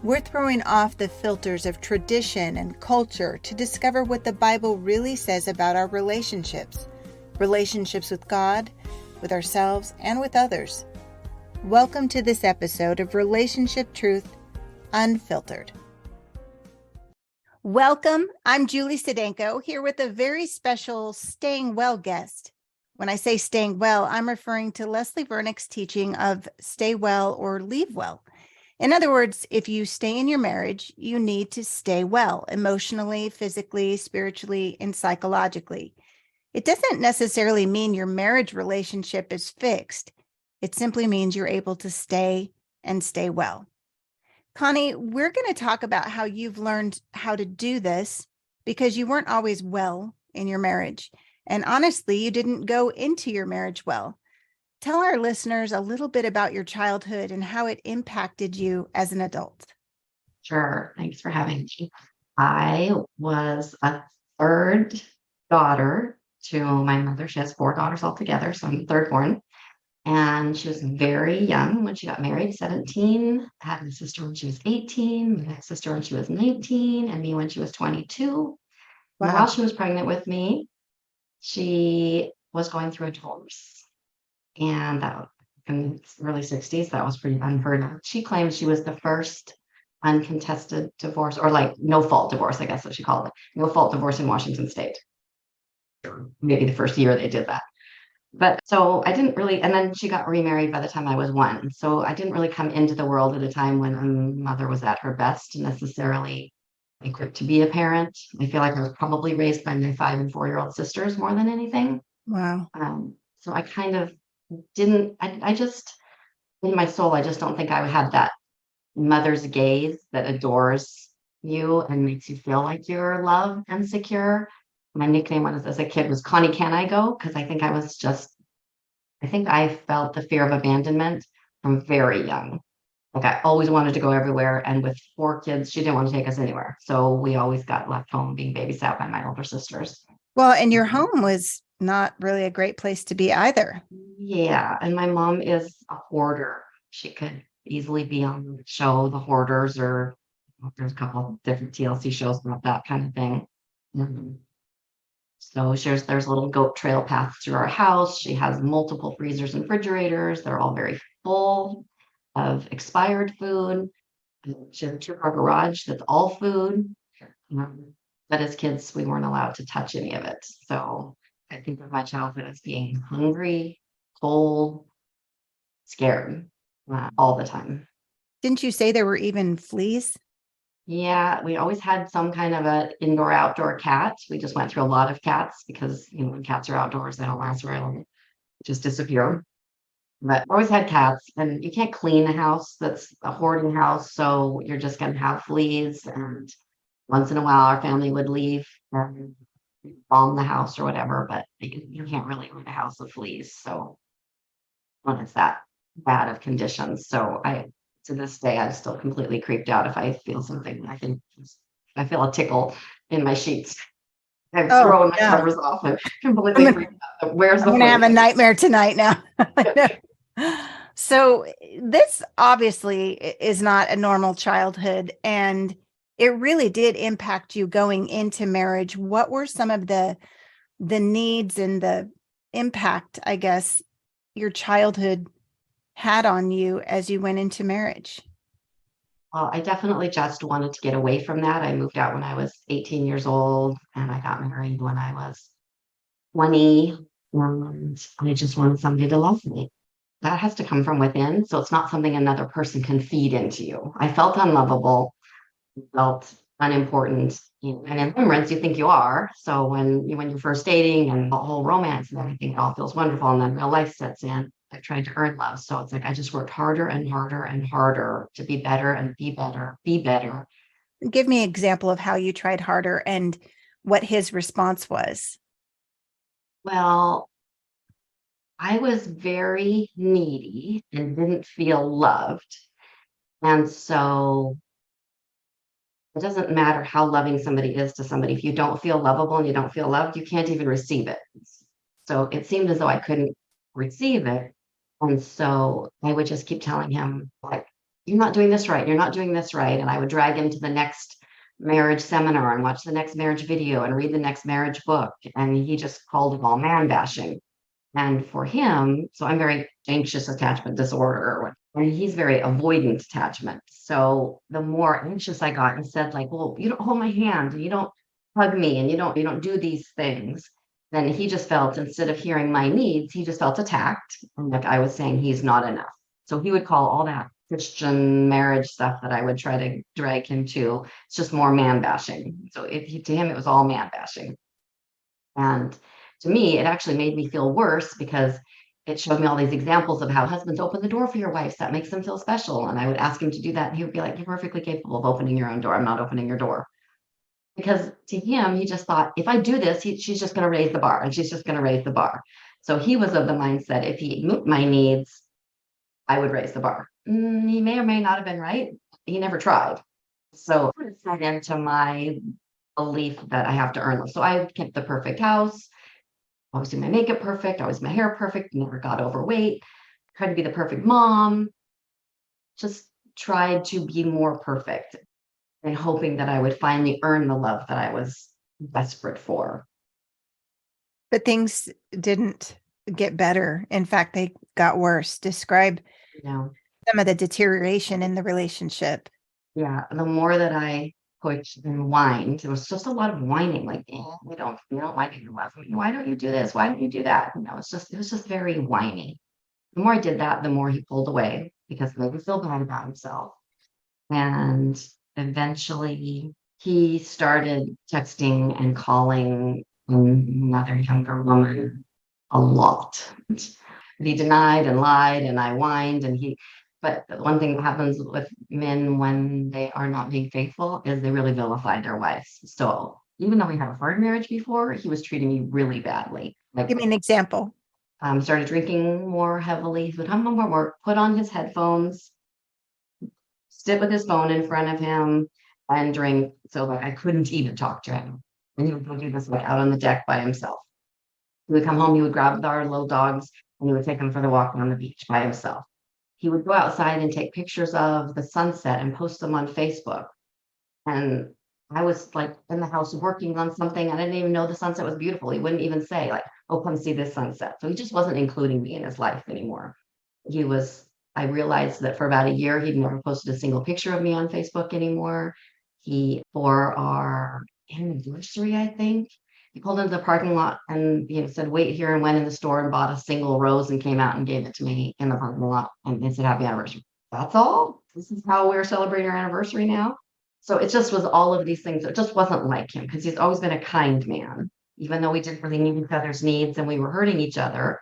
We're throwing off the filters of tradition and culture to discover what the Bible really says about our relationships with God, with ourselves, and with others. Welcome to this episode of Relationship Truth Unfiltered. Welcome. I'm Julie Sedenko here with a very special Staying Well guest. When I say staying well, I'm referring to Leslie Vernick's teaching of stay well or leave well. In other words, if you stay in your marriage, you need to stay well emotionally, physically, spiritually, and psychologically. It doesn't necessarily mean your marriage relationship is fixed. It simply means you're able to stay and stay well. Connie, we're going to talk about how you've learned how to do this because you weren't always well in your marriage. And honestly, you didn't go into your marriage well. Tell our listeners a little bit about your childhood and how it impacted you as an adult. Sure. Thanks for having me. I was a third daughter to my mother. She has four daughters altogether, so I'm the third born. And she was very young when she got married, 17. I had a sister when she was 18, my sister when she was 19, and me when she was 22. Wow. And while she was pregnant with me, she was going through a divorce. And that in the early 60s, that was pretty unheard of. She claimed she was the first uncontested divorce, or like no fault divorce, I guess what she called it. No fault divorce in Washington State. Maybe the first year they did that. But so I didn't really, and then she got remarried by the time I was one. So I didn't really come into the world at a time when a mother was at her best necessarily equipped to be a parent. I feel like I was probably raised by my 5 and 4-year-old sisters more than anything. Wow. So I kind of I just, in my soul, I just don't think I would have that mother's gaze that adores you and makes you feel like you're loved and secure. My nickname as a kid was Connie, Can I Go? Because I think I felt the fear of abandonment from very young. Like I always wanted to go everywhere. And with 4 kids, she didn't want to take us anywhere. So we always got left home being babysat by my older sisters. Well, and your home was not really a great place to be either. Yeah. And my mom is a hoarder. She could easily be on the show, The Hoarders, or there's a couple of different TLC shows about that kind of thing. So there's a little goat trail path through our house. She has multiple freezers and refrigerators. They're all very full of expired food. She has a 2-car garage that's all food. But as kids, we weren't allowed to touch any of it. So I think of my childhood as being hungry, cold, scared all the time. Didn't you say there were even fleas? Yeah, we always had some kind of an indoor-outdoor cat. We just went through a lot of cats because, when cats are outdoors, they don't last very long. Just disappear. But we always had cats, and you can't clean a house that's a hoarding house, so you're just going to have fleas. And once in a while, our family would leave and bomb the house or whatever, but you can't really rid a house of fleas. So when it's that bad of conditions. So to this day, I'm still completely creeped out if I feel something. I feel a tickle in my sheets. I've thrown my covers off and completely freaked out. I'm going to have a nightmare tonight now. So this obviously is not a normal childhood, and it really did impact you going into marriage. What were some of the needs and the impact, I guess, your childhood had on you as you went into marriage? Well, I definitely just wanted to get away from that. I moved out when I was 18 years old, and I got married when I was 20, and I just wanted somebody to love me. That has to come from within, so it's not something another person can feed into you. I felt unlovable, felt unimportant, and in limerence, you think you are. So when you're first dating and the whole romance and everything, it all feels wonderful, and then real life sets in. I tried to earn love, so it's like I just worked harder and harder and harder to be better and be better. Give me an example of how you tried harder and what his response was. Well, I was very needy and didn't feel loved, and so it doesn't matter how loving somebody is to somebody. If you don't feel lovable and you don't feel loved, you can't even receive it. So it seemed as though I couldn't receive it. And so I would just keep telling him, like, you're not doing this right. You're not doing this right. And I would drag him to the next marriage seminar and watch the next marriage video and read the next marriage book. And he just called it all man bashing. And for him, so I'm very anxious attachment disorder, and he's very avoidant attachment. So the more anxious I got and said, like, well, you don't hold my hand and you don't hug me and you don't do these things, then he just felt, instead of hearing my needs, he just felt attacked. And like I was saying, he's not enough. So he would call all that Christian marriage stuff that I would try to drag him to, it's just more man bashing. So to him, it was all man bashing. And to me, it actually made me feel worse because it showed me all these examples of how husbands open the door for your wives. That makes them feel special. And I would ask him to do that. And he would be like, you're perfectly capable of opening your own door. I'm not opening your door. Because to him, he just thought, if I do this, she's just going to raise the bar and she's just going to raise the bar. So he was of the mindset, if he met my needs, I would raise the bar. He may or may not have been right. He never tried. So it fed into my belief that I have to earn them. So I kept the perfect house, always do my makeup perfect, always my hair perfect, never got overweight, tried to be the perfect mom, just tried to be more perfect and hoping that I would finally earn the love that I was desperate for. But things didn't get better. In fact, they got worse. Describe some of the deterioration in the relationship. Yeah. The more that I pushed and whined, there was just a lot of whining, like, we don't like you love me. Why don't you do this? Why don't you do that? It was just very whiny. The more I did that, the more he pulled away because it made me feel bad about himself. And eventually he started texting and calling another younger woman a lot. He denied and lied, and I whined, but the one thing that happens with men when they are not being faithful is they really vilify their wives. So even though we had a hard marriage before, he was treating me really badly. Like, give me an example. Started drinking more heavily. He would come home from work, put on his headphones, sit with his phone in front of him, and drink. So like I couldn't even talk to him. And he would go do this like out on the deck by himself. He would come home, he would grab our little dogs, and he would take them for the walk on the beach by himself. He would go outside and take pictures of the sunset and post them on Facebook. And I was like in the house working on something. I didn't even know the sunset was beautiful. He wouldn't even say like, oh, come see this sunset. So he just wasn't including me in his life anymore. I realized that for about a year, he'd never posted a single picture of me on Facebook anymore. For our anniversary, I think, he pulled into the parking lot and said, wait here, and went in the store and bought a single rose and came out and gave it to me in the parking lot and said, happy anniversary. That's all. This is how we're celebrating our anniversary now. So it just was all of these things. It just wasn't like him because he's always been a kind man. Even though we didn't really need each other's needs and we were hurting each other,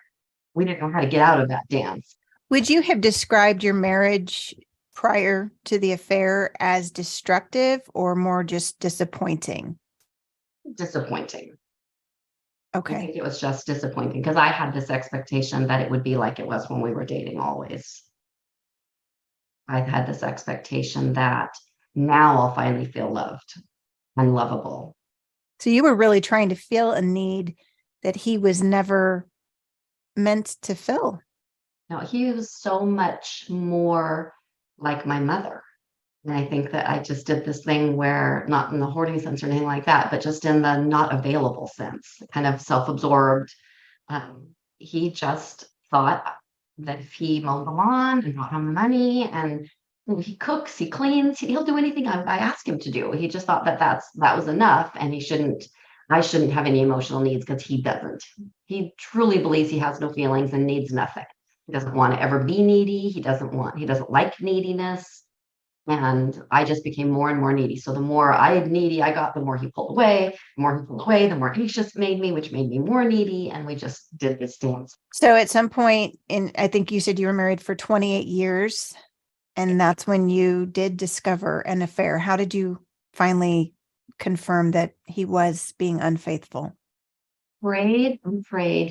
we didn't know how to get out of that dance. Would you have described your marriage prior to the affair as destructive or more just disappointing? Disappointing. Okay. I think it was just disappointing because I had this expectation that it would be like it was when we were dating always. I had this expectation that now I'll finally feel loved and lovable. So you were really trying to fill a need that he was never meant to fill. No, he was so much more like my mother. And I think that I just did this thing where, not in the hoarding sense or anything like that, but just in the not available sense, kind of self-absorbed. He just thought that if he mowed the lawn and brought home money and he cooks, he cleans, he'll do anything I ask him to do. He just thought that was enough, and I shouldn't have any emotional needs because he doesn't. He truly believes he has no feelings and needs nothing. He doesn't want to ever be needy. He doesn't like neediness. And I just became more and more needy. So the more needy I got, the more he pulled away. The more he pulled away, the more anxious it made me, which made me more needy. And we just did this dance. So at some point I think you said you were married for 28 years. And that's when you did discover an affair. How did you finally confirm that he was being unfaithful? Prayed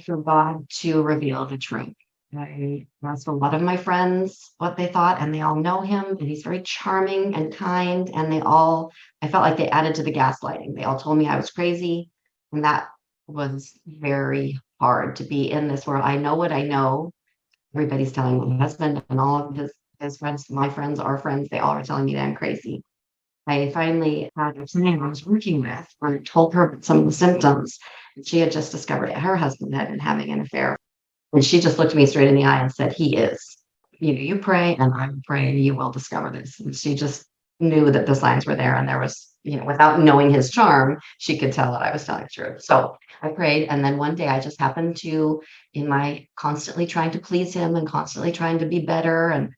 for God to reveal the truth. I asked a lot of my friends what they thought, and they all know him, and he's very charming and kind. And I felt like they added to the gaslighting. They all told me I was crazy. And that was very hard to be in this world. I know what I know. Everybody's telling my husband and all of his his friends, my friends, our friends, they all are telling me that I'm crazy. I finally had a friend I was working with, I told her about some of the symptoms. And she had just discovered that her husband had been having an affair. And she just looked me straight in the eye and said, he is. You pray and I will pray and you will discover this. And she just knew that the signs were there. And there was, without knowing his charm, she could tell that I was telling the truth. So I prayed. And then one day I just happened to, in my constantly trying to please him and constantly trying to be better and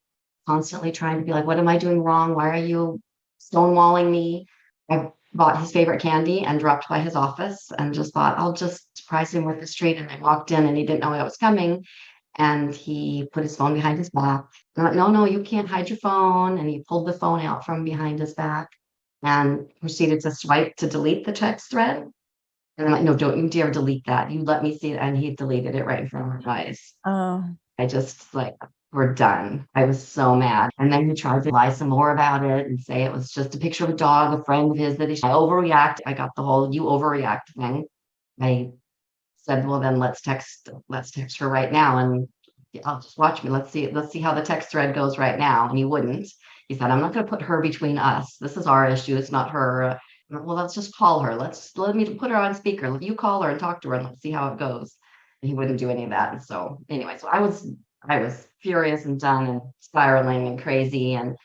constantly trying to be like, what am I doing wrong? Why are you stonewalling me? I bought his favorite candy and dropped by his office and just thought, I'll just surprise him with this treat. And I walked in and he didn't know I was coming. And he put his phone behind his back. I'm like, no, you can't hide your phone. And he pulled the phone out from behind his back and proceeded to swipe to delete the text thread. And I'm like, no, don't you dare delete that. You let me see it. And he deleted it right in front of my eyes. Oh, I just like, we're done. I was so mad. And then he tried to lie some more about it and say it was just a picture of a dog, a friend of his that I overreact. I got the whole you overreact thing. I said, well, then let's text her right now. And I'll just watch me. Let's see how the text thread goes right now. And he wouldn't. He said, I'm not going to put her between us. This is our issue. It's not her. Well, let's just call her. Let me put her on speaker. You call her and talk to her and let's see how it goes. And he wouldn't do any of that. And so anyway, so I was furious and done and spiraling and crazy and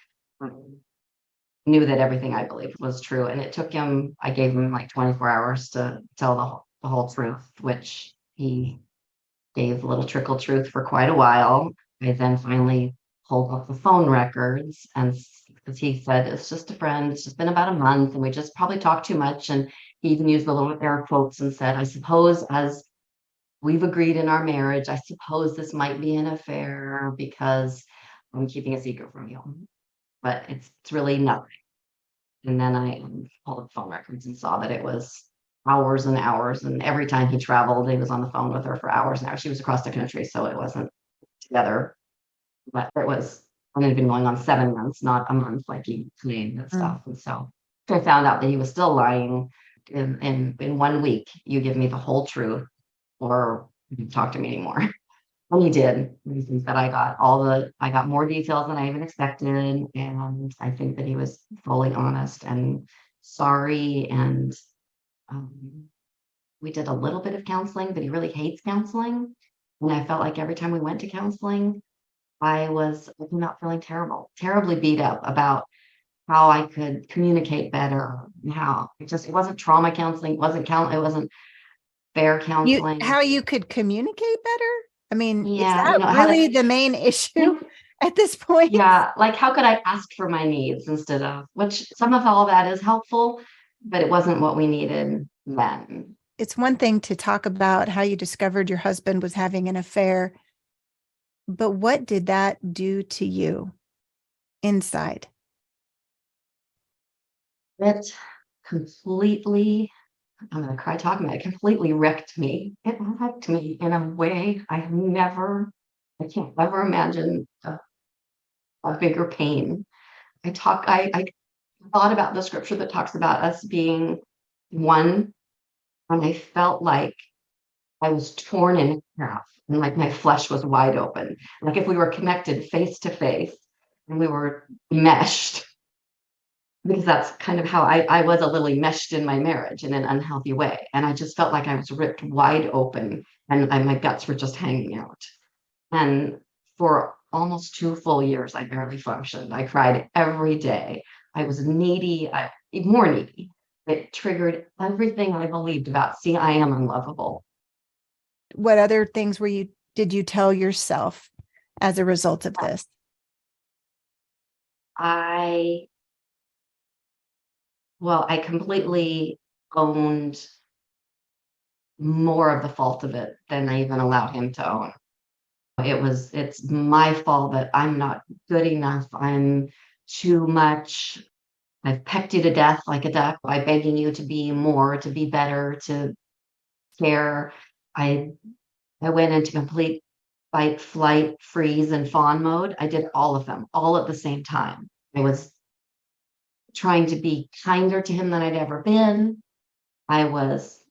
knew that everything I believed was true. And it took him, I gave him like 24 hours to tell the whole truth, which he gave a little trickle truth for quite a while. I then finally pulled up the phone records and because he said, it's just a friend, it's just been about a month and we just probably talked too much. And he even used the little air quotes and said, I suppose as we've agreed in our marriage, I suppose this might be an affair because I'm keeping a secret from you. But it's really nothing. And then I pulled up phone records and saw that it was hours and hours. And every time he traveled, he was on the phone with her for hours and hours. She was across the country, so it wasn't together. But it had been going on 7 months, not a month like he claimed and stuff. And so I found out that he was still lying. In 1 week, you give me the whole truth or you talk to me anymore. And he did. He thinks that I got more details than I even expected. And I think that he was fully honest and sorry. And we did a little bit of counseling, but he really hates counseling. And I felt like every time we went to counseling, I was not feeling terribly beat up about how I could communicate better and how it wasn't trauma counseling, it wasn't fair counseling. how you could communicate better? I mean, is Yeah, that really the main issue at this point? Yeah, like how could I ask for my needs instead of, which some of all that is helpful, but it wasn't what we needed then. It's one thing to talk about how you discovered your husband was having an affair, but what did that do to you inside? It completely, I'm going to cry talking about it, completely wrecked me. It wrecked me in a way I can't ever imagine a bigger pain. I thought about the scripture that talks about us being one, and I felt like I was torn in half and like my flesh was wide open. Like if we were connected face to face and we were meshed, because that's kind of how I was a little meshed in my marriage in an unhealthy way. And I just felt like I was ripped wide open and my guts were just hanging out. And for almost 2 full years, I barely functioned. I cried every day. I was needy, more needy. It triggered everything I believed about, see, I am unlovable. What other things did you tell yourself as a result of this? I completely owned more of the fault of it than I even allowed him to own. It's my fault that I'm not good enough. I'm too much. I've pecked you to death like a duck by begging you to be more, to be better, to care. I went into complete fight, flight, freeze, and fawn mode. I did all of them all at the same time. I was trying to be kinder to him than I'd ever been. I was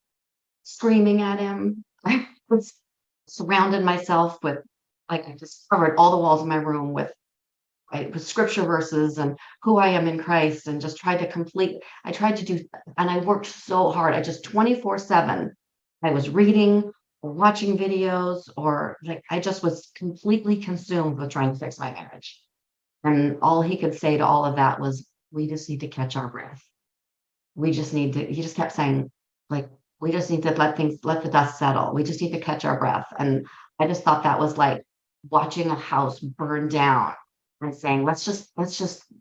screaming at him. I was surrounded myself with, like, I just covered all the walls of my room with with scripture verses and who I am in Christ, and just tried to I tried to do, and I worked so hard. I just 24/7, I was reading or watching videos, or like, I just was completely consumed with trying to fix my marriage. And all he could say to all of that was, we just need to catch our breath. He just kept saying, like, we just need to let the dust settle. We just need to catch our breath. And I just thought that was like watching a house burn down and saying, let's just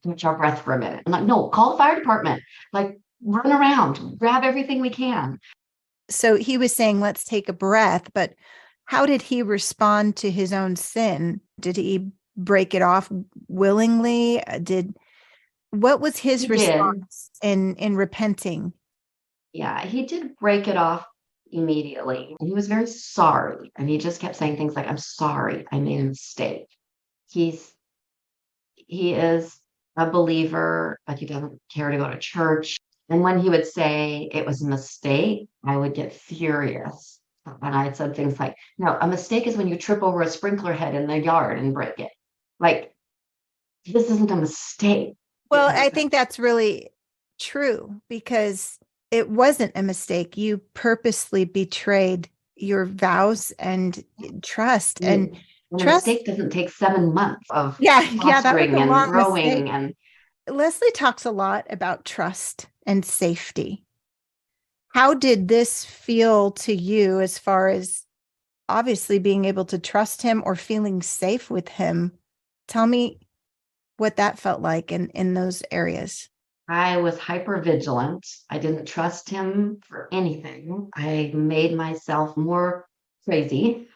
catch our breath for a minute. I'm like, no, call the fire department, like, run around, grab everything we can. So he was saying, let's take a breath, but how did he respond to his own sin? Did he break it off willingly? What was his He did. response in repenting? Yeah, he did break it off immediately. And he was very sorry. And he just kept saying things like, I'm sorry, I made a mistake. He is a believer, but he doesn't care to go to church. And when he would say it was a mistake, I would get furious. And I had said things like, no, a mistake is when you trip over a sprinkler head in the yard and break it. Like, this isn't a mistake. Well, I think that's really true, because it wasn't a mistake. You purposely betrayed your vows and trust. And a trust, mistake doesn't take 7 months of that was fostering a and long growing. mistake. And Leslie talks a lot about trust and safety. How did this feel to you, as far as obviously being able to trust him or feeling safe with him? Tell me what that felt like in those areas. I was hyper vigilant. I didn't trust him for anything. I made myself more crazy.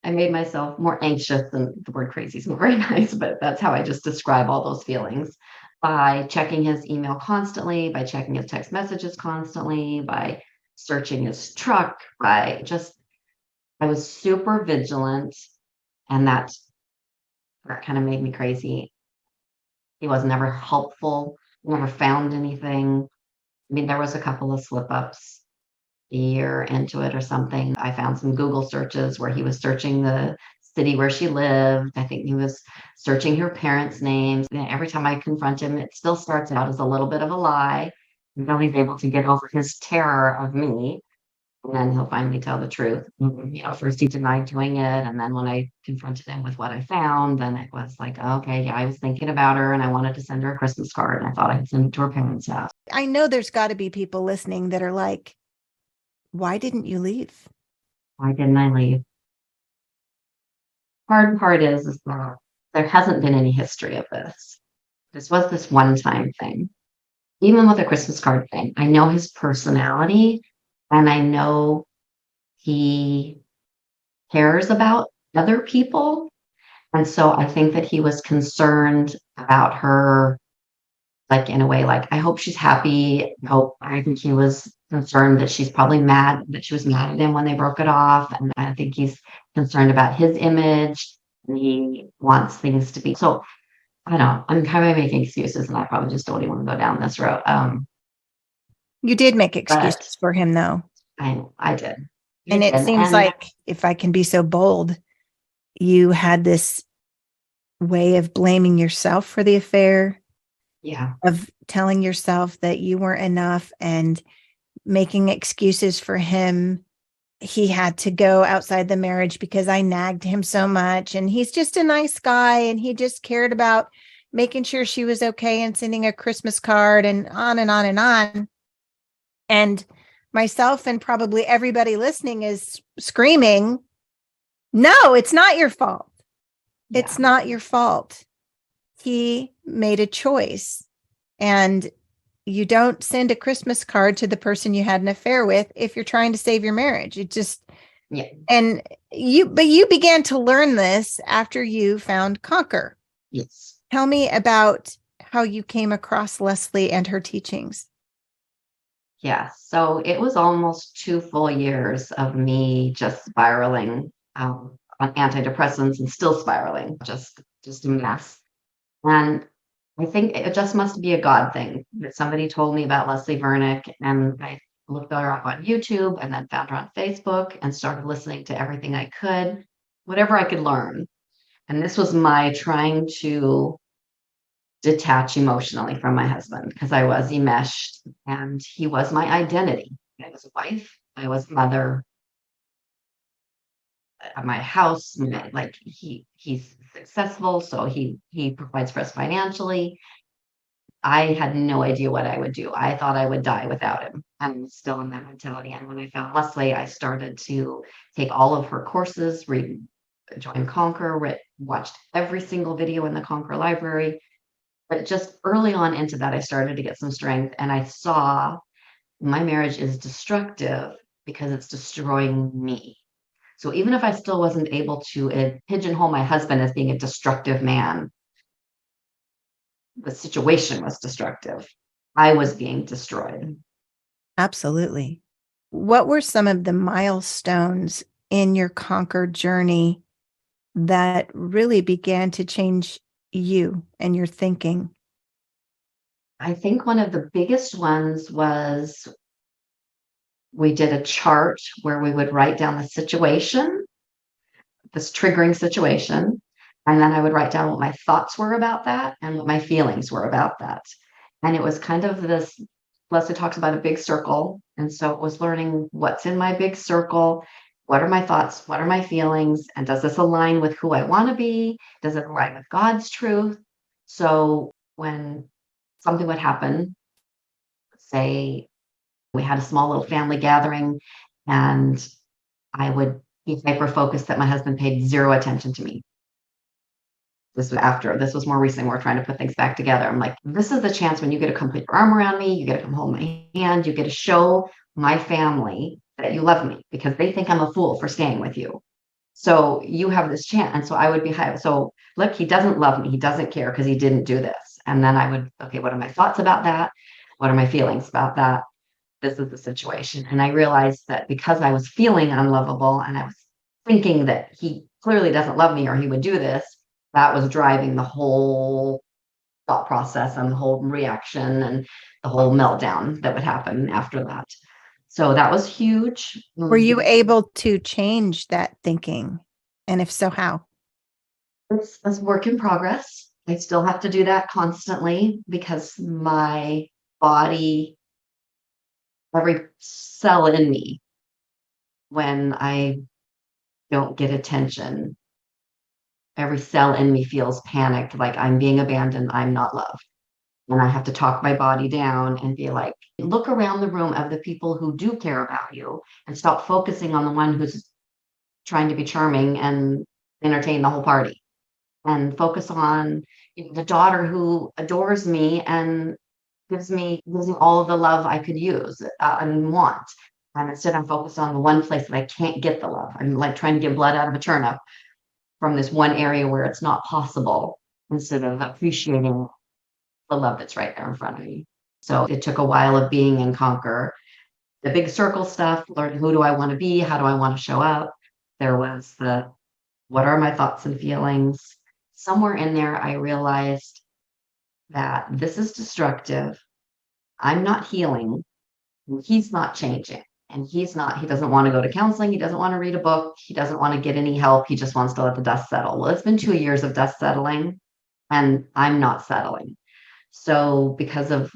I made myself more anxious, and the word crazy is not very nice, but that's how I just describe all those feelings, by checking his email constantly, by checking his text messages constantly, by searching his truck, I was super vigilant, and that kind of made me crazy. He was never helpful, never found anything. I mean, there was a couple of slip ups a year into it or something. I found some Google searches where he was searching the city where she lived. I think he was searching her parents' names. And every time I confront him, it still starts out as a little bit of a lie until he's able to get over his terror of me. And then he'll finally tell the truth. First he denied doing it. And then when I confronted him with what I found, then it was like, okay, yeah, I was thinking about her and I wanted to send her a Christmas card. And I thought I'd send it to her parents' house. I know there's got to be people listening that are like, why didn't you leave? Why didn't I leave? Hard part is that there hasn't been any history of this. This was this one-time thing. Even with the Christmas card thing, I know his personality, and I know he cares about other people. And so I think that he was concerned about her, like, in a way, like, I hope she's happy. I think he was concerned that she's probably mad, that she was mad at him when they broke it off. And I think he's concerned about his image, and he wants things to be. So I don't know. I'm kind of making excuses, and I probably just don't even want to go down this road. You did make excuses for him, though. I did. And it seems like, if I can be so bold, you had this way of blaming yourself for the affair. Yeah. Of telling yourself that you weren't enough and making excuses for him. He had to go outside the marriage because I nagged him so much. And he's just a nice guy. And he just cared about making sure she was okay and sending a Christmas card, and on and on and on. And myself and probably everybody listening is screaming, no, it's not your fault. Yeah. It's not your fault. He made a choice, and you don't send a Christmas card to the person you had an affair with if you're trying to save your marriage. It just, yeah. And you began to learn this after you found Conquer. Yes. Tell me about how you came across Leslie and her teachings. Yeah. So it was almost 2 full years of me just spiraling on antidepressants, and still spiraling, just a mess. And I think it just must be a God thing that somebody told me about Leslie Vernick, and I looked her up on YouTube and then found her on Facebook and started listening to everything I could, whatever I could learn. And this was my trying to detach emotionally from my husband because I was enmeshed and he was my identity. I was a wife, I was a mother at my house, like he's successful, so he provides for us financially. I had no idea what I would do. I thought I would die without him. I'm still in that mentality. And when I found Leslie, I started to take all of her courses, read, join Conquer, watched every single video in the Conquer library. But just early on into that, I started to get some strength, and I saw my marriage is destructive because it's destroying me. So even if I still wasn't able to pigeonhole my husband as being a destructive man, the situation was destructive. I was being destroyed. Absolutely. What were some of the milestones in your Conquer journey that really began to change you and your thinking? I think one of the biggest ones was we did a chart where we would write down the situation, this triggering situation, and then I would write down what my thoughts were about that and what my feelings were about that. And it was kind of this, Leslie talks about a big circle. And so it was learning what's in my big circle. What are my thoughts? What are my feelings? And does this align with who I want to be? Does it align with God's truth? So when something would happen, say we had a small little family gathering and I would be hyper focused that my husband paid zero attention to me. This was more recent. We're trying to put things back together. I'm like, this is the chance when you get to come put your arm around me, you get to come hold my hand, you get to show my family that you love me because they think I'm a fool for staying with you. So you have this chance. And so I would be high. So look, he doesn't love me. He doesn't care because he didn't do this. And then I would, okay, what are my thoughts about that? What are my feelings about that? This is the situation. And I realized that because I was feeling unlovable and I was thinking that he clearly doesn't love me or he would do this, that was driving the whole thought process and the whole reaction and the whole meltdown that would happen after that. So that was huge. Were you able to change that thinking? And if so, how? It's a work in progress. I still have to do that constantly because my body, every cell in me, when I don't get attention, every cell in me feels panicked, like I'm being abandoned, I'm not loved. And I have to talk my body down and be like, look around the room of the people who do care about you and stop focusing on the one who's trying to be charming and entertain the whole party. And focus on the daughter who adores me and gives me all of the love I could use and want. And instead, I'm focused on the one place that I can't get the love. I'm like trying to get blood out of a turnip from this one area where it's not possible, instead of appreciating the love that's right there in front of me. So it took a while of being in Conquer. The big circle stuff, learn who do I want to be? How do I want to show up? There was the what are my thoughts and feelings? Somewhere in there, I realized that this is destructive. I'm not healing. And he's not changing. And he doesn't want to go to counseling. He doesn't want to read a book. He doesn't want to get any help. He just wants to let the dust settle. Well, it's been 2 years of dust settling, and I'm not settling. So because of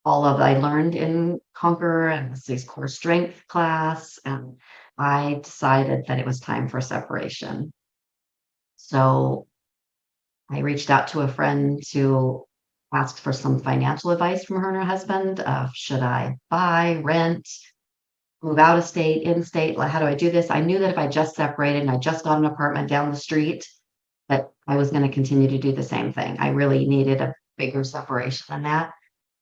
all of I learned in Conquer and this core strength class, and I decided that it was time for separation. So I reached out to a friend to ask for some financial advice from her and her husband of should I buy, rent, move out of state, in state? Like, how do I do this? I knew that if I just separated and I just got an apartment down the street, that I was going to continue to do the same thing. I really needed a bigger separation than that.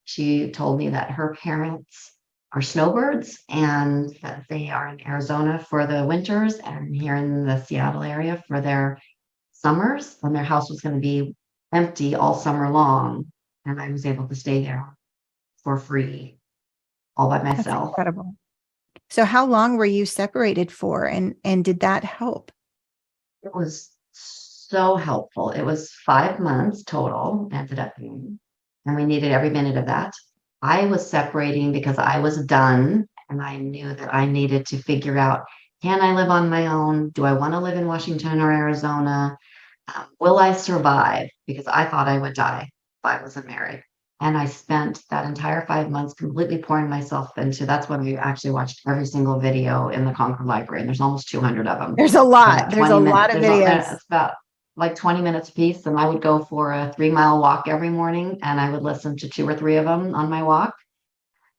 She told me that her parents are snowbirds and that they are in Arizona for the winters and here in the Seattle area for their summers, and their house was going to be empty all summer long. And I was able to stay there for free all by That's myself. incredible. So how long were you separated for, and did that help? It was so helpful. It was 5 months total, ended up being, and we needed every minute of that. I was separating because I was done and I knew that I needed to figure out, can I live on my own? Do I want to live in Washington or Arizona? Will I survive? Because I thought I would die. I wasn't married. And I spent that entire 5 months completely pouring myself into. That's when we actually watched every single video in the Concord Library, and there's almost 200 of them. There's a lot. There's a lot of videos. It's about like 20 minutes a piece. And I would go for a 3-mile walk every morning, and I would listen to 2 or 3 of them on my walk.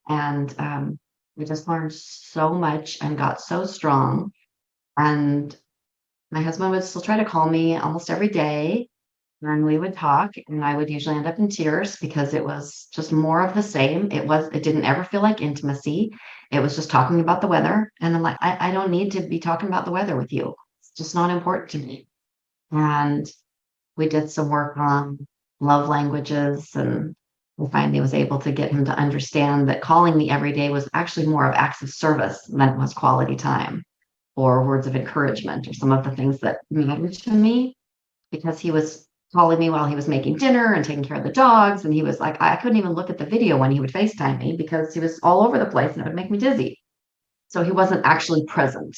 And we just learned so much and got so strong. And my husband would still try to call me almost every day, and we would talk, and I would usually end up in tears because it was just more of the same. It didn't ever feel like intimacy. It was just talking about the weather. And I'm like, I don't need to be talking about the weather with you. It's just not important to me. And we did some work on love languages, and we finally was able to get him to understand that calling me every day was actually more of acts of service than it was quality time or words of encouragement or some of the things that mattered to me, because he was calling me while he was making dinner and taking care of the dogs. And he was like, I couldn't even look at the video when he would FaceTime me because he was all over the place and it would make me dizzy. So he wasn't actually present.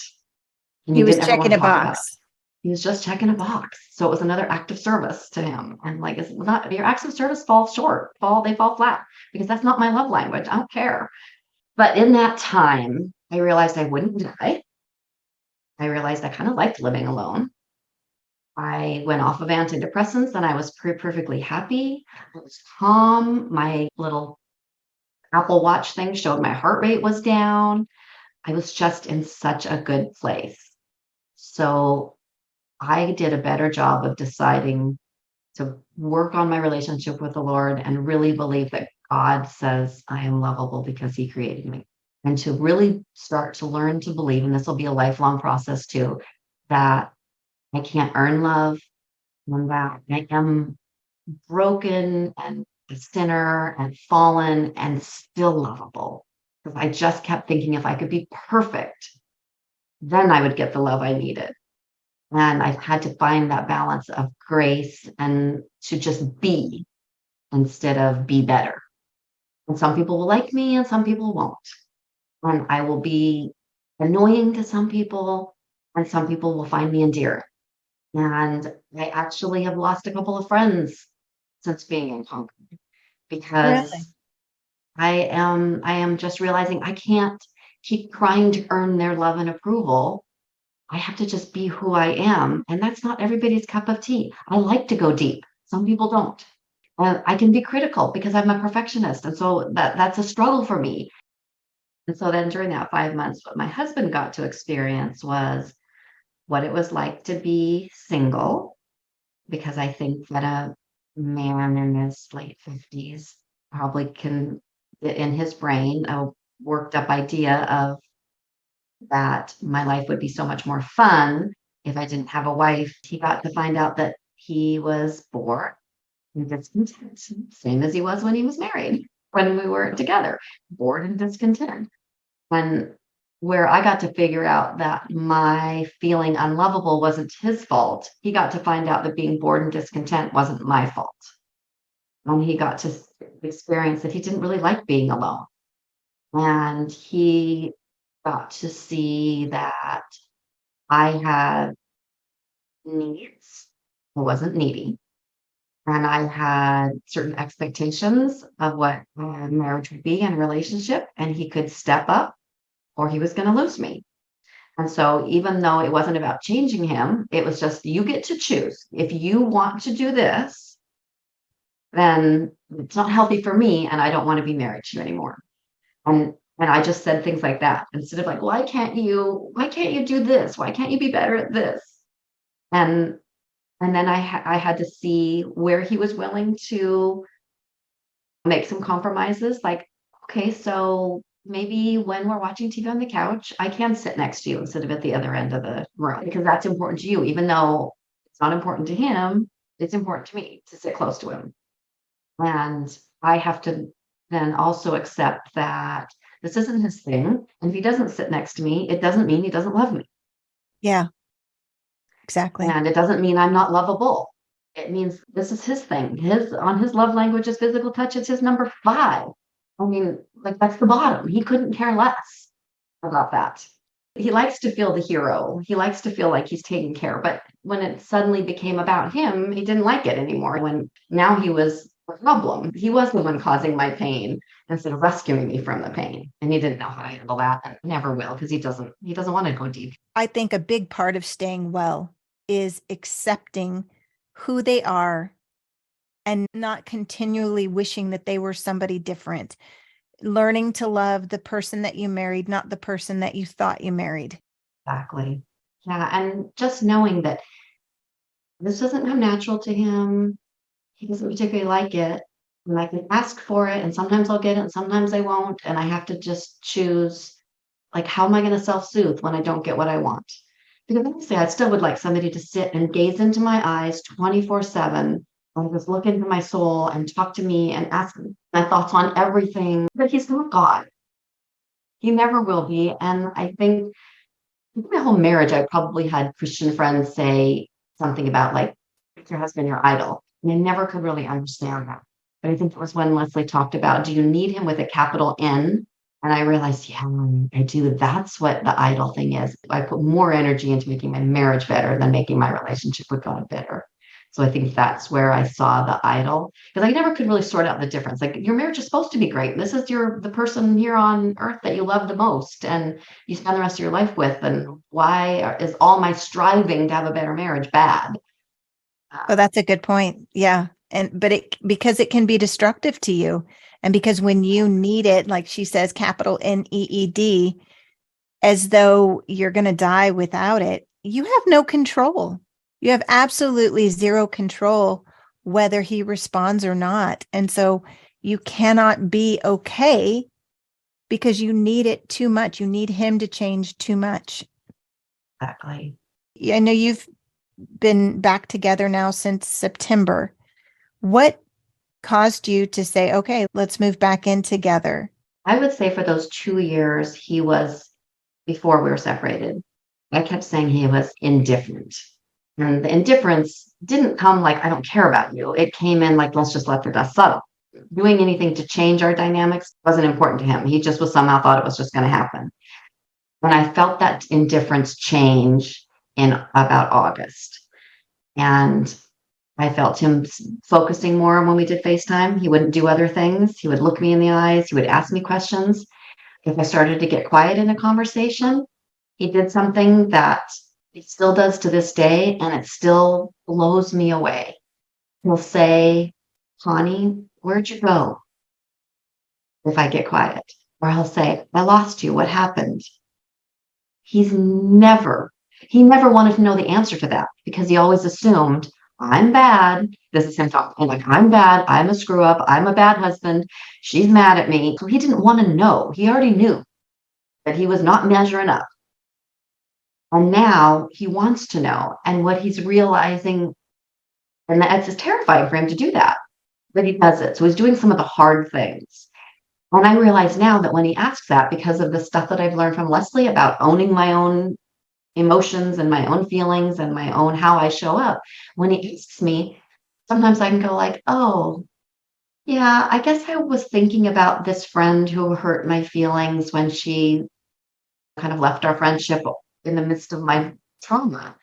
And He was didn't ever want checking to a talk about it. box. He was just checking a box. So it was another act of service to him. And like, it's not, your acts of service fall short, they fall flat, because that's not my love language. I don't care. But in that time, I realized I wouldn't die. I realized I kind of liked living alone. I went off of antidepressants and I was perfectly happy. I was calm. My little Apple Watch thing showed my heart rate was down. I was just in such a good place. So I did a better job of deciding to work on my relationship with the Lord and really believe that God says I am lovable because he created me. And to really start to learn to believe, and this will be a lifelong process too, that I can't earn love, and that I am broken and a sinner and fallen and still lovable. Because I just kept thinking if I could be perfect, then I would get the love I needed. And I've had to find that balance of grace and to just be instead of be better. And some people will like me and some people won't. And I will be annoying to some people, and some people will find me endearing. And I actually have lost a couple of friends since being in Concord because Really? I am just realizing I can't keep trying to earn their love and approval. I have to just be who I am. And that's not everybody's cup of tea. I like to go deep. Some people don't. I can be critical because I'm a perfectionist. And so that's a struggle for me. And so then during that 5 months, what my husband got to experience was what it was like to be single, because I think that a man in his late 50s probably can, in his brain, a worked up idea of that my life would be so much more fun if I didn't have a wife. He got to find out that he was bored and discontent, same as he was when he was married, when we were together, bored and discontent. And where I got to figure out that my feeling unlovable wasn't his fault, he got to find out that being bored and discontent wasn't my fault. And he got to experience that he didn't really like being alone. And he got to see that I had needs. I wasn't needy. And I had certain expectations of what marriage would be and a relationship, and he could step up or he was going to lose me. And so even though it wasn't about changing him, it was just, you get to choose. If you want to do this, then it's not healthy for me, and I don't want to be married to you anymore. And I just said things like that instead of like, why can't you do this? Why can't you be better at this? And then I had to see where he was willing to make some compromises. Like, okay, so maybe when we're watching TV on the couch, I can sit next to you instead of at the other end of the room, because that's important to you. Even though it's not important to him, it's important to me to sit close to him. And I have to then also accept that this isn't his thing. And if he doesn't sit next to me, it doesn't mean he doesn't love me. Yeah, exactly. And it doesn't mean I'm not lovable. It means this is his thing. On his love language is physical touch. It's his number 5. I mean, like, that's the bottom. He couldn't care less about that. He likes to feel the hero. He likes to feel like he's taken care. But when it suddenly became about him, he didn't like it anymore. When now he was problem. He was the one causing my pain instead of rescuing me from the pain. And he didn't know how to handle that and never will because he doesn't want to go deep. I think a big part of staying well is accepting who they are and not continually wishing that they were somebody different. Learning to love the person that you married, not the person that you thought you married. Exactly. Yeah. And just knowing that this doesn't come natural to him. He doesn't particularly like it. And I can ask for it, and sometimes I'll get it, and sometimes I won't. And I have to just choose, like, how am I going to self-soothe when I don't get what I want? Because honestly, I still would like somebody to sit and gaze into my eyes 24/7 and just look into my soul and talk to me and ask me my thoughts on everything. But he's not God. He never will be. And I think my whole marriage, I probably had Christian friends say something about like, "Make your husband your idol." And I never could really understand that. But I think it was when Leslie talked about, do you need him with a capital N? And I realized, yeah, I do. That's what the idol thing is. I put more energy into making my marriage better than making my relationship with God better. So I think that's where I saw the idol, because I never could really sort out the difference. Like, your marriage is supposed to be great. This is the person here on earth that you love the most and you spend the rest of your life with. And why is all my striving to have a better marriage bad? Oh, that's a good point. Yeah. But because it can be destructive to you. And because when you need it, like she says, capital NEED, as though you're going to die without it, you have no control. You have absolutely zero control whether he responds or not. And so you cannot be okay because you need it too much. You need him to change too much. Exactly. I know you've been back together now since September. What caused you to say, okay, let's move back in together? I would say for those 2 years, he was, before we were separated, I kept saying he was indifferent. And the indifference didn't come like, I don't care about you. It came in like, let's just let the dust settle. Doing anything to change our dynamics wasn't important to him. He just was somehow thought it was just going to happen. When I felt that indifference change in about August, and I felt him focusing more when we did FaceTime. He wouldn't do other things. He would look me in the eyes. He would ask me questions. If I started to get quiet in a conversation, he did something that he still does to this day, and it still blows me away. He'll say, "Connie, where'd you go?" If I get quiet. Or he'll say, "I lost you. What happened?" He's never, he never wanted to know the answer to that because he always assumed I'm bad. This is him talking like, I'm bad. I'm a screw up. I'm a bad husband. She's mad at me. So he didn't want to know. He already knew that he was not measuring up. And now he wants to know. And what he's realizing, and that's just terrifying for him to do that, but he does it. So he's doing some of the hard things. And I realize now that when he asks that, because of the stuff that I've learned from Leslie about owning my own emotions and my own feelings and my own how I show up, when he asks me, sometimes I can go like, oh, yeah, I guess I was thinking about this friend who hurt my feelings when she kind of left our friendship in the midst of my trauma.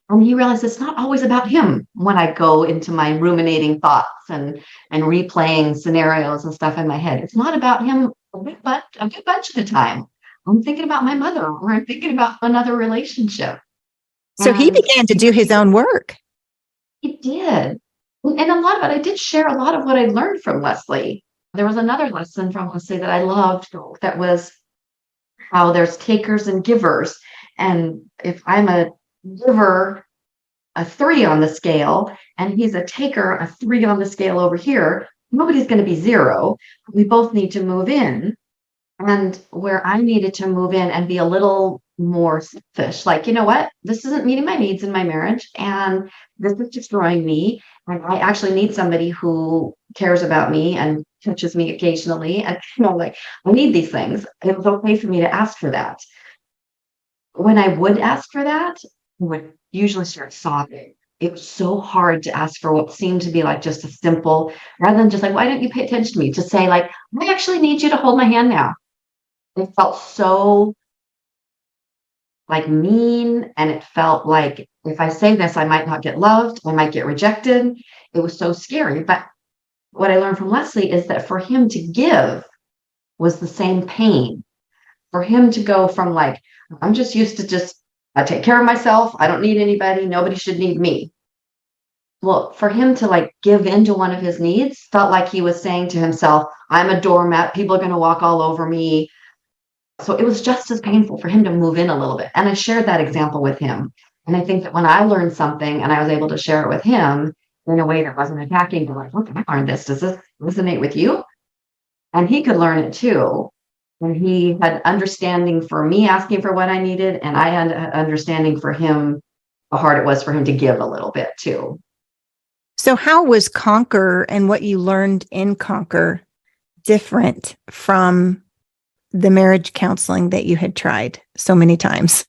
And he realized it's not always about him when I go into my ruminating thoughts and replaying scenarios and stuff in my head. It's not about him, but a good bunch of the time. I'm thinking about my mother, or I'm thinking about another relationship. So he And began to do his own work. he did. And a lot of it, I did share a lot of what I learned from Leslie. There was another lesson from Leslie that I loved that was how there's takers and givers. And if I'm a giver, a 3 on the scale, and he's a taker, a 3 on the scale over here, nobody's going to be 0. We both need to move in. And where I needed to move in and be a little more selfish, like, you know what, this isn't meeting my needs in my marriage, and this is destroying me. And I actually need somebody who cares about me and touches me occasionally. And, like, I need these things. It was okay for me to ask for that. When I would ask for that, I would usually start sobbing. It was so hard to ask for what seemed to be like just a simple, rather than just like, why don't you pay attention to me? To say like, I actually need you to hold my hand now. It felt so like mean, and it felt like if I say this, I might not get loved, I might get rejected. It was so scary. But what I learned from Leslie is that for him to give was the same pain. For him to go from like, I'm just used to just, I take care of myself. I don't need anybody. Nobody should need me. Well, for him to like give into one of his needs felt like he was saying to himself, I'm a doormat. People are going to walk all over me. So it was just as painful for him to move in a little bit. And I shared that example with him. And I think that when I learned something and I was able to share it with him in a way that wasn't attacking, but like, okay, I learned this. Does this resonate with you? And he could learn it too. And he had understanding for me asking for what I needed. And I had understanding for him, how hard it was for him to give a little bit too. So how was Conquer and what you learned in Conquer different from the marriage counseling that you had tried so many times?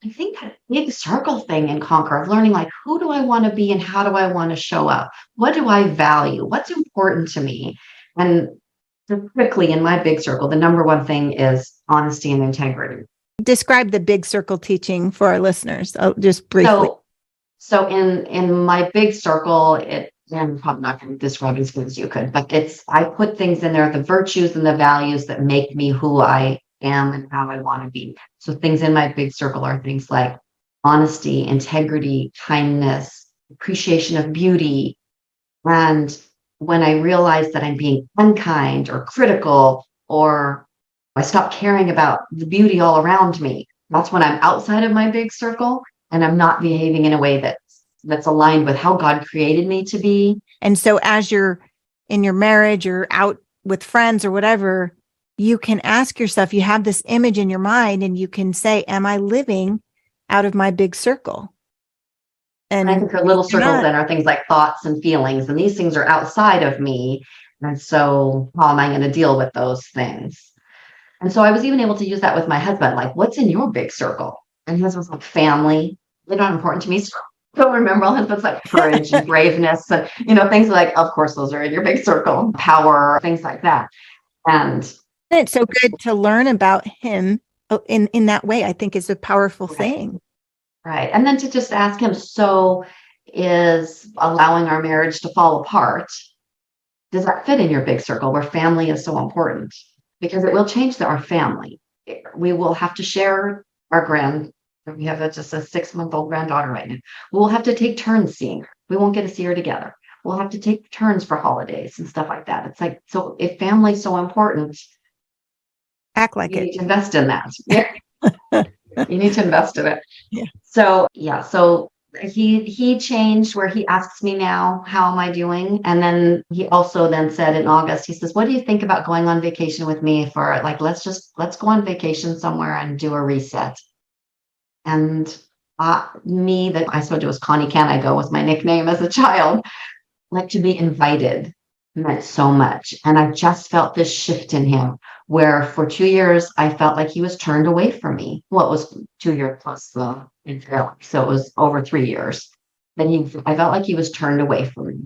I think that big circle thing in Conquer of learning, like, who do I want to be and how do I want to show up? What do I value? What's important to me? And quickly in my big circle, the number one thing is honesty and integrity. Describe the big circle teaching for our listeners, just briefly. So in my big circle, I'm probably not going to describe it as good as you could, but I put things in there, the virtues and the values that make me who I am and how I want to be. So things in my big circle are things like honesty, integrity, kindness, appreciation of beauty. And when I realize that I'm being unkind or critical, or I stop caring about the beauty all around me, that's when I'm outside of my big circle and I'm not behaving in a way that's aligned with how God created me to be. And so as you're in your marriage or out with friends or whatever, you can ask yourself, you have this image in your mind and you can say, am I living out of my big circle? And I think her little circles then are things like thoughts and feelings, and these things are outside of me. And so how am I going to deal with those things? And so I was even able to use that with my husband, like, what's in your big circle? And his was like family. They're not important to me. So don't remember all husbands like courage and braveness and, things like, of course, those are in your big circle, power, things like that. And it's so good to learn about him in that way. I think is a powerful thing. Right. And then to just ask him, so is allowing our marriage to fall apart, does that fit in your big circle where family is so important? Because it will change our family. We will have to share we have just a 6-month-old granddaughter right now. We'll have to take turns seeing her. We won't get to see her together. We'll have to take turns for holidays and stuff like that. It's like, so if family's so important, act like you it. need to invest in that. Yeah. You need to invest in it. Yeah. So he changed where he asks me now, how am I doing? And then he also then said in August, he says, what do you think about going on vacation with me for like, let's go on vacation somewhere and do a reset. And that I told you was Connie, Can I Go was my nickname as a child. Like to be invited meant so much. And I just felt this shift in him where for 2 years, I felt like he was turned away from me. Well, it was 2 years plus the infidelity. So it was over 3 years. Then I felt like he was turned away from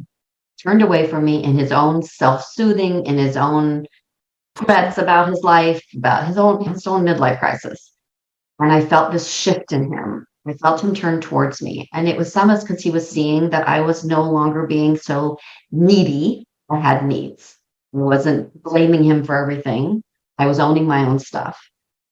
me in his own self-soothing, in his own threats about his life, about his own midlife crisis. And I felt this shift in him. I felt him turn towards me. And it was somewhat because he was seeing that I was no longer being so needy. I had needs. I wasn't blaming him for everything. I was owning my own stuff.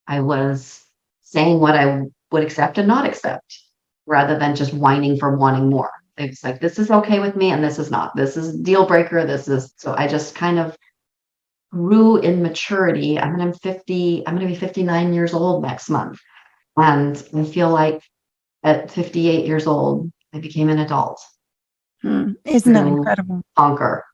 I was saying what I would accept and not accept, rather than just whining for wanting more. It's like, this is okay with me and this is not. This is a deal breaker. So I just kind of grew in maturity. I'm going to be 59 years old next month. And I feel like at 58 years old, I became an adult. Isn't that incredible? Conquer.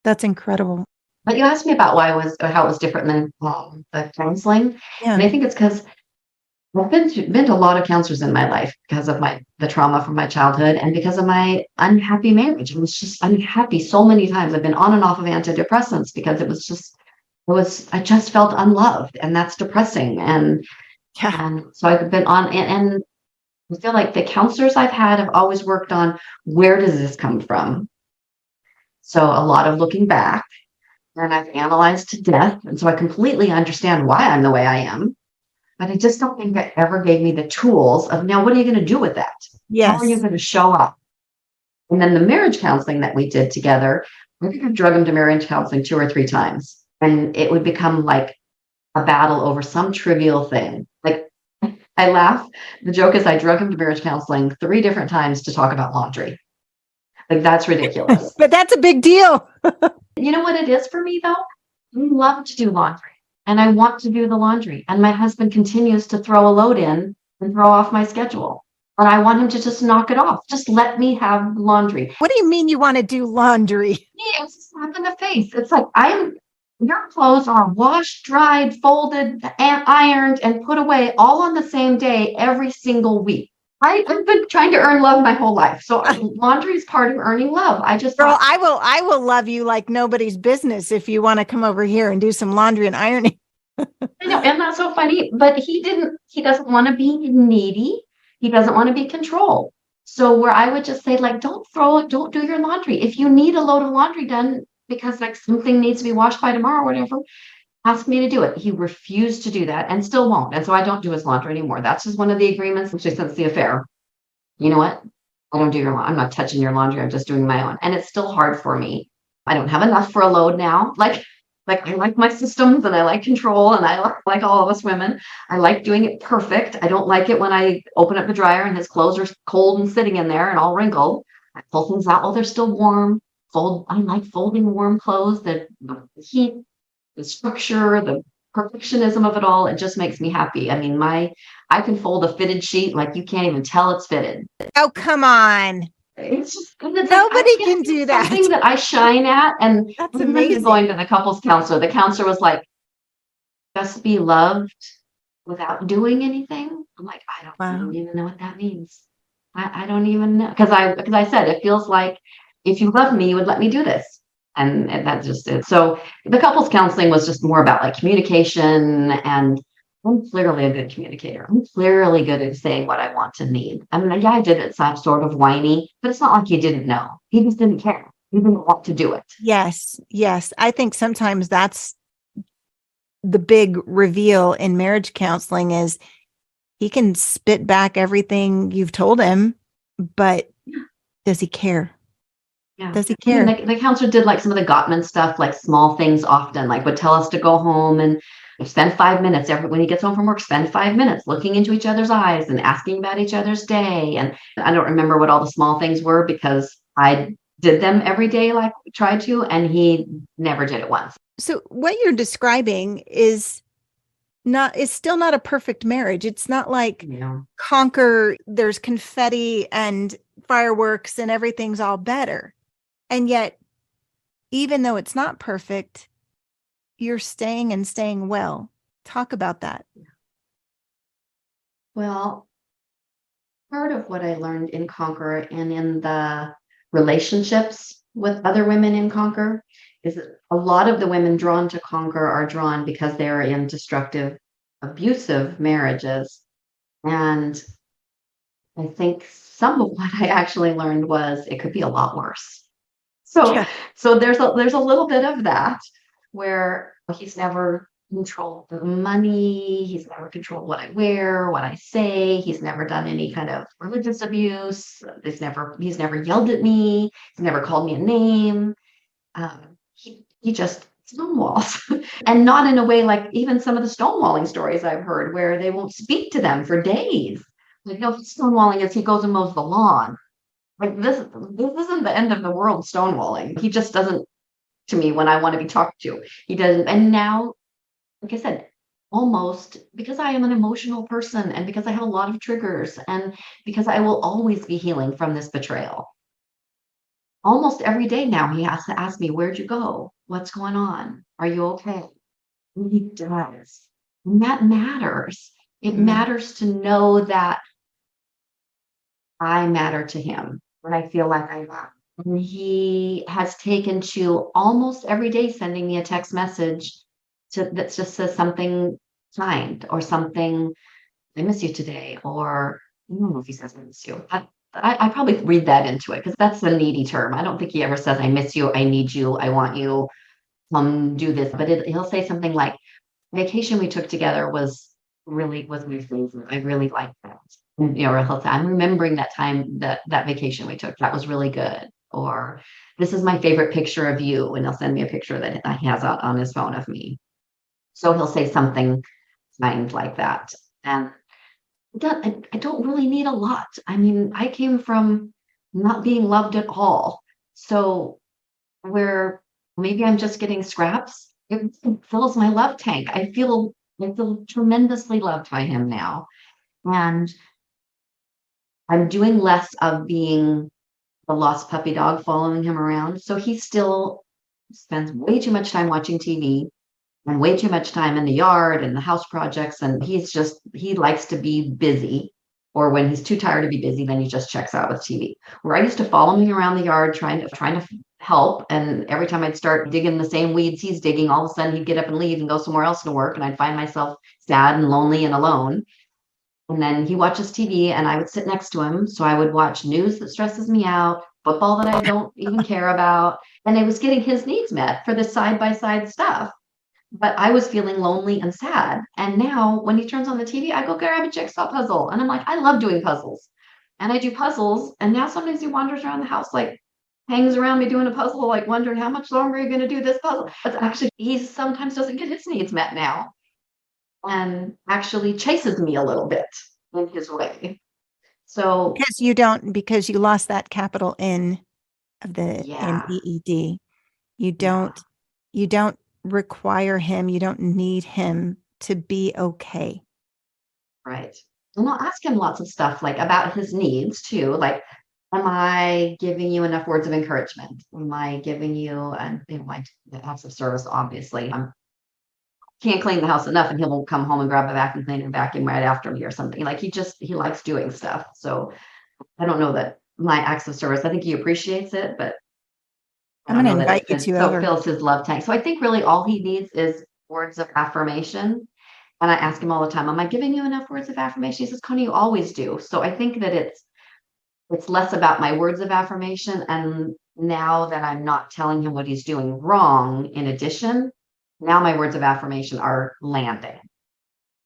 That's incredible. But you asked me about how it was different than the counseling. Yeah. And I think it's because I've been to a lot of counselors in my life because of the trauma from my childhood and because of my unhappy marriage. I was just unhappy so many times. I've been on and off of antidepressants because I just felt unloved, and that's depressing. And so I've been on, and I feel like the counselors I've had have always worked on, where does this come from? So a lot of looking back, and I've analyzed to death. And so I completely understand why I'm the way I am. But I just don't think that ever gave me the tools of, now, what are you going to do with that? Yes. How are you going to show up? And then the marriage counseling that we did together I think I drug him to marriage counseling 2 or 3 times. And it would become like a battle over some trivial thing. Like I laugh. The joke is I drug him to marriage counseling 3 different times to talk about laundry. Like that's ridiculous. But that's a big deal. You know what it is for me though? I love to do laundry and I want to do the laundry. And my husband continues to throw a load in and throw off my schedule. And I want him to just knock it off. Just let me have laundry. What do you mean you want to do laundry? Yeah, it's just slap in the face. It's like your clothes are washed, dried, folded, and ironed, and put away all on the same day every single week. I've been trying to earn love my whole life. So laundry is part of earning love. I just Girl, thought, I will love you like nobody's business if you want to come over here and do some laundry and ironing. I know, and that's so funny, but he doesn't want to be needy. He doesn't want to be controlled. So where I would just say, like, don't do your laundry. If you need a load of laundry done because like something needs to be washed by tomorrow or whatever, ask me to do it. He refused to do that and still won't. And so I don't do his laundry anymore. That's just one of the agreements, actually, since the affair. You know what? I don't do your laundry. I'm not touching your laundry. I'm just doing my own. And it's still hard for me. I don't have enough for a load now. Like I like my systems and I like control and I like all of us women. I like doing it perfect. I don't like it when I open up the dryer and his clothes are cold and sitting in there and all wrinkled. I pull things out while they're still warm. I like folding warm clothes. The heat, the structure, the perfectionism of it all, it just makes me happy. I mean, I can fold a fitted sheet like you can't even tell it's fitted. Oh, come on. It's just it's Nobody like, can do that. Something that I shine at. And That's I remember amazing. going to the couples counselor. The counselor was like, just be loved without doing anything. I'm like, I don't even know what that means. I don't even know. Because I said it feels like if you love me, you would let me do this. And that just is. So the couples counseling was just more about like communication, and I'm clearly a good communicator. I'm clearly good at saying what I want and need. I mean, yeah, I did it some sort of whiny, but it's not like he didn't know. He just didn't care. He didn't want to do it. Yes. Yes. I think sometimes that's the big reveal in marriage counseling is he can spit back everything you've told him, but does he care? Yeah. Does he care? I mean, the counselor did like some of the Gottman stuff, like small things often, like would tell us to go home and spend 5 minutes when he gets home from work, spend 5 minutes looking into each other's eyes and asking about each other's day. And I don't remember what all the small things were because I did them every day, like we tried to, and he never did it once. So what you're describing is still not a perfect marriage. It's not like Conquer, there's confetti and fireworks and everything's all better. And yet, even though it's not perfect, you're staying and staying well. Talk about that. Well, part of what I learned in Conquer and in the relationships with other women in Conquer is that a lot of the women drawn to Conquer are drawn because they are in destructive, abusive marriages. And I think some of what I actually learned was it could be a lot worse. So there's a little bit of that where he's never controlled the money, he's never controlled what I wear, what I say, he's never done any kind of religious abuse, he's never yelled at me, he's never called me a name. He just stonewalls. And not in a way like even some of the stonewalling stories I've heard where they won't speak to them for days. Like, no, stonewalling is he goes and mows the lawn. Like this isn't the end of the world, stonewalling. He just doesn't, to me, when I want to be talked to, he doesn't. And now, like I said, almost because I am an emotional person and because I have a lot of triggers and because I will always be healing from this betrayal. Almost every day now, he has to ask me, where'd you go? What's going on? Are you okay? And he does. And that matters. It matters to know that I matter to him when I feel like I am. And he has taken to almost every day sending me a text message that just says something kind or something, I miss you today, or I don't know if he says I miss you. I probably read that into it because that's a needy term. I don't think he ever says I miss you, I need you, I want you, come do this. But he'll say something like, vacation we took together was my favorite. I really liked that. Or he'll say, I'm remembering that time that vacation we took. That was really good. Or this is my favorite picture of you. And he'll send me a picture that he has out on his phone of me. So he'll say something kind like that. And I don't really need a lot. I mean, I came from not being loved at all. So where maybe I'm just getting scraps, it fills my love tank. I feel tremendously loved by him now. And I'm doing less of being the lost puppy dog following him around. So he still spends way too much time watching TV and way too much time in the yard and the house projects. And he likes to be busy. Or when he's too tired to be busy, then he just checks out with TV. Where I used to follow him around the yard trying to help. And every time I'd start digging the same weeds he's digging, all of a sudden he'd get up and leave and go somewhere else to work. And I'd find myself sad and lonely and alone. And then he watches TV and I would sit next to him. So I would watch news that stresses me out, football that I don't even care about. And I was getting his needs met for the side-by-side stuff. But I was feeling lonely and sad. And now when he turns on the TV, I go grab a jigsaw puzzle. And I'm like, I love doing puzzles. And I do puzzles. And now sometimes he wanders around the house, like hangs around me doing a puzzle, like wondering how much longer are you going to do this puzzle? But actually, he sometimes doesn't get his needs met now. And actually chases me a little bit in his way. So because you lost that capital N of the NEED. You don't require him, you don't need him to be okay. Right. And I'll ask him lots of stuff like about his needs too. Like, am I giving you enough words of encouragement? Am I giving you, like the acts of service, obviously. Can't clean the house enough and he won't come home and grab a vacuum cleaner and vacuum right after me or something. Like he likes doing stuff. So I don't know that my acts of service, I think he appreciates it, but I'm going to invite you to so it fills his love tank. So I think really all he needs is words of affirmation. And I ask him all the time, am I giving you enough words of affirmation? He says, Connie, you always do. So I think that it's less about my words of affirmation. And now that I'm not telling him what he's doing wrong, in addition, now my words of affirmation are landing.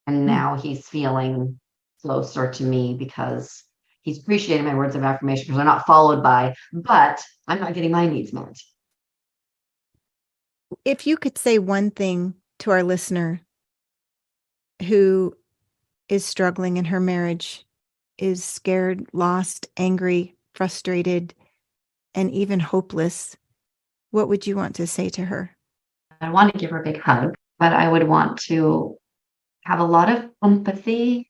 And now he's feeling closer to me because he's appreciating my words of affirmation because they're not followed by, but I'm not getting my needs met. If you could say one thing to our listener who is struggling in her marriage, is scared, lost, angry, frustrated, and even hopeless, what would you want to say to her? I want to give her a big hug, but I would want to have a lot of empathy,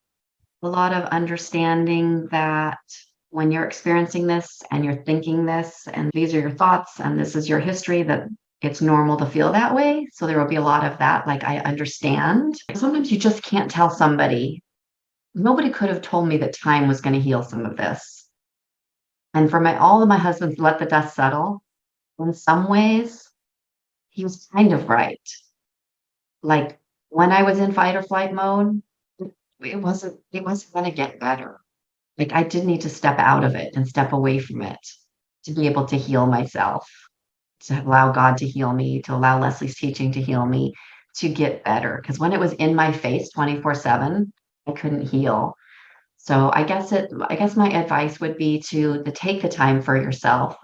a lot of understanding that when you're experiencing this and you're thinking this, and these are your thoughts, and this is your history, that it's normal to feel that way. So there will be a lot of that. Like, I understand. Sometimes you just can't tell somebody. Nobody could have told me that time was going to heal some of this. And for all of my husbands let the dust settle, in some ways, he was kind of right. Like when I was in fight or flight mode, it wasn't going to get better. Like I did need to step out of it and step away from it to be able to heal myself, to allow God to heal me, to allow Leslie's teaching to heal me, to get better. Because when it was in my face 24/7, I couldn't heal. So I guess my advice would be to take the time for yourself.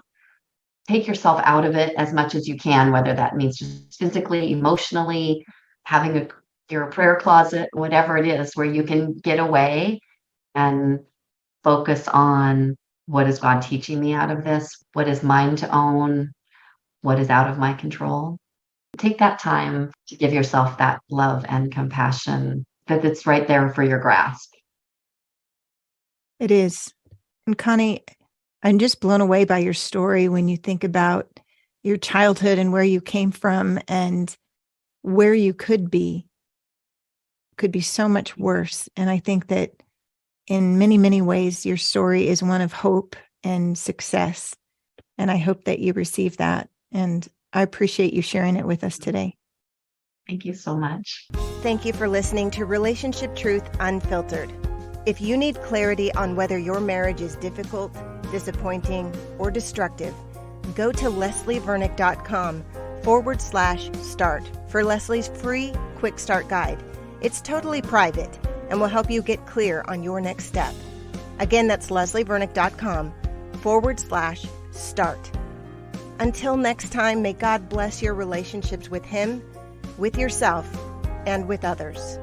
Take yourself out of it as much as you can, whether that means just physically, emotionally, having your prayer closet, whatever it is, where you can get away and focus on what is God teaching me out of this? What is mine to own? What is out of my control? Take that time to give yourself that love and compassion that it's right there for your grasp. It is. And Connie, I'm just blown away by your story when you think about your childhood and where you came from and where you could be so much worse. And I think that in many, many ways, your story is one of hope and success. And I hope that you receive that. And I appreciate you sharing it with us today. Thank you so much. Thank you for listening to Relationship Truth Unfiltered. If you need clarity on whether your marriage is difficult, disappointing, or destructive, go to leslievernick.com/start for Leslie's free quick start guide. It's totally private and will help you get clear on your next step. Again, that's leslievernick.com/start. Until next time, may God bless your relationships with Him, with yourself, and with others.